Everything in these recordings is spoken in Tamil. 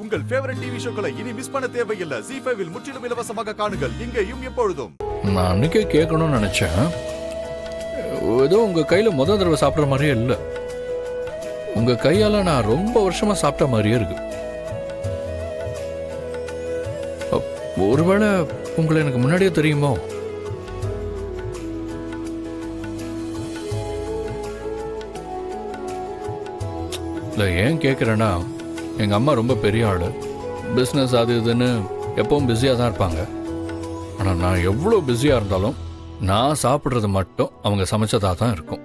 உங்கள் ஃபேவரட் டிவி ஷோக்களை இனி மிஸ் பண்ண தேவையில்லை. ZEE5 இல் முற்றிலும் இலவசமாக காணுங்கள், இங்கேயும் எப்பொழுதும். நான் அன்னைக்கே கேட்கணும்னு நினைச்சேன். ஏதோ உங்க கையில முதல் தடவை சாப்பிட்ற மாதிரியே இல்லை. உங்க கையால நான் ரொம்ப வருஷமா சாப்பிட்ட மாதிரியே இருக்கு. ஒருவேளை உங்களை எனக்கு முன்னாடியே தெரியுமோ? இல்லை, ஏன் கேட்குறேன்னா, எங்கள் அம்மா ரொம்ப பெரிய ஆள், பிஸ்னஸ் அது இதுன்னு எப்பவும் பிஸியாக தான் இருப்பாங்க. ஆனால் நான் எவ்வளோ பிஸியாக இருந்தாலும் நான் சாப்பிட்றது மட்டும் அவங்க சமைச்சதாக தான் இருக்கும்.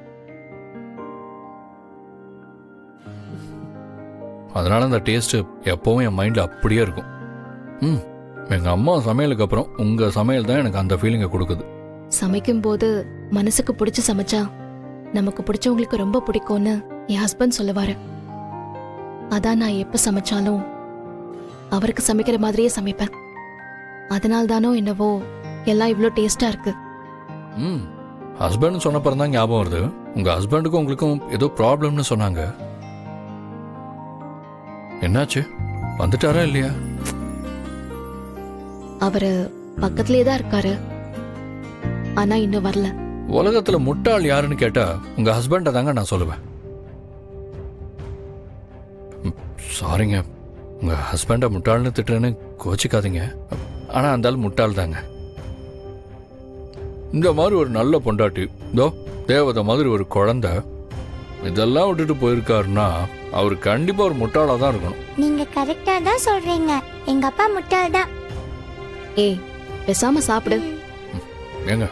அதனால அந்த டேஸ்ட்டு எப்பவும் என் மைண்டில் அப்படியே இருக்கும். எங்கள் அம்மா சமையலுக்கு அப்புறம் உங்கள் சமையல் தான் எனக்கு அந்த ஃபீலிங்கை கொடுக்குது. சமைக்கும் போது மனசுக்கு பிடிச்சி சமைச்சா நமக்கு பிடிச்சவங்களுக்கு ரொம்ப பிடிக்கும்னு என் ஹஸ்பண்ட் சொல்லுவாரு. அதான் நான் எப்ப சமைச்சாலும் அவருக்கு சமைக்கிற மாதிரியே சமைப்பேன். அதனால தானோ என்னவோ எல்லாம் இவ்வளோ டேஸ்டா இருக்கு. ஹஸ்பண்ட் சொன்னப்பறம் தான் ஞாபகம் வருது, உங்க ஹஸ்பண்டுக்கும் உங்களுக்கும் ஏதோ ப்ராப்ளம்னு சொன்னாங்க. என்னாச்சு? வந்துட்டாரா இல்லையா? அவரு பக்கத்திலே தான் இருக்காரு, ஆனா இன்னும் வரல. உலகத்துல முட்டாள் யாருன்னு கேட்டா உங்க ஹஸ்பண்ட தாங்க நான் சொல்லுவேன். சாரிங்க, உங்க ஹஸ்பண்ட முட்டாள்னு திட்டுறேன்னு கோச்சிக்காதீங்க. ஆனா அந்த ஆள் முட்டாள் தாங்க. இந்த மாதிரி ஒரு நல்ல பொண்டாட்டி, இதோ தேவதை மாதிரி ஒரு குழந்தை, இதெல்லாம் விட்டுட்டு போயிருக்காருன்னா அவர் கண்டிப்பா ஒரு முட்டாளா தான் இருக்கணும். நீங்க கரெக்டா தான் சொல்றீங்க, எங்க அப்பா முட்டாள் தான். ஏய், பேசாம சாப்பிடு. ஏங்க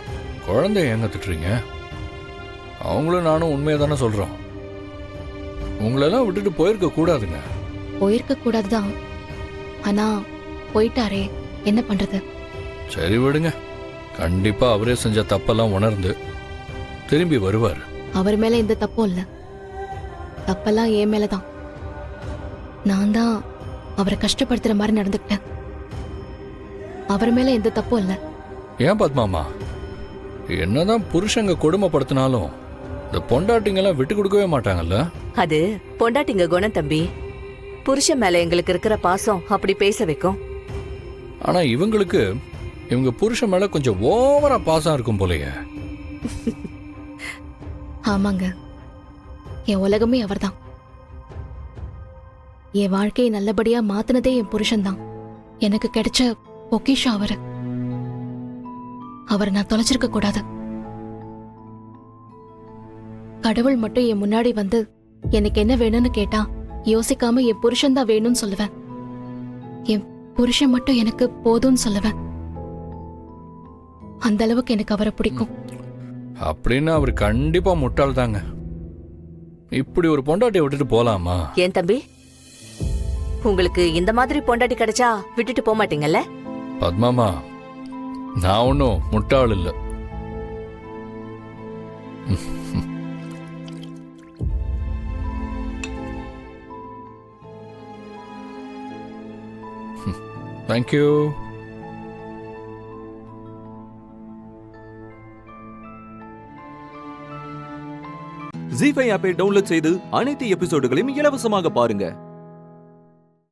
குழந்தைய ஏங்க திட்டுறீங்க? அவங்களும் நானும் உண்மையை தானே சொல்றோம். உங்களெல்லாம் விட்டுட்டு போயிருக்க கூடாதுங்க. போயிருக்க கூடாதுதான், ஆனா போயிட்டாரே, என்ன பண்றது? சரி விடுங்க, கண்டிப்பா அவரே செஞ்ச தப்பெல்லாம் உணர்ந்து திரும்பி வருவார். அவர் மேல எந்த தப்பும் இல்ல, தப்பெல்லாம் என் மேலதான். நான் தான் அவரை கஷ்டப்படுத்துற மாதிரி நடந்துக்கிட்டேன். அவர் மேல எந்த தப்பும் இல்ல. ஏன் பத்மாமா, என்னதான் புருஷங்க கொடுமைப்படுத்தினாலும் இந்த பொண்டாட்டிங்கெல்லாம் விட்டு கொடுக்கவே மாட்டாங்கல்ல? அது பொண்டாட்டிங்க குணம் தம்பி. புருஷன் மேல எங்களுக்கு இருக்கிற பாசம் அப்படி பேச வைக்கும். ஆனா இவங்களுக்கு இவங்க புருஷன் மேல கொஞ்சம் ஓவரா பாசம் இருக்கும் போலயே. ஆமாங்க, என் உலகமே அவர்தான். என் வாழ்க்கையை நல்லபடியா மாத்தினதே என் புருஷன்தான். எனக்கு கிடைச்ச பொக்கிஷம் அவரு. அவரை நான் தொலைச்சிருக்க கூடாது. கடவுள் மட்டும் என் முன்னாடி வந்து எனக்கு என்ன வேணும்னு கேட்டா யோசிக்காம என் புருஷன் தான் வேணும்னு சொல்லுவேன். என் புருஷன் மட்டும் எனக்கு போதும்னு சொல்லுவேன். அந்த அளவுக்கு எனக்கு அவரை பிடிக்கும். அப்படின்னு அவர் கண்டிப்பா முட்டாள் தாங்க. இப்படி ஒரு பொண்டாட்டியை விட்டுட்டு போலாமா? ஏன் தம்பி, உங்களுக்கு இந்த மாதிரி பொண்டாட்டி கிடைச்சா விட்டுட்டு போக மாட்டீங்கல்ல? பத்மாமா, நான் ஒன்னும் முட்டாள் இல்லை. தேங்க்யூ. ZEE5 ஆப்பை டவுன்லோட் செய்து அனைத்து எபிசோடுகளையும் இலவசமாக பாருங்க.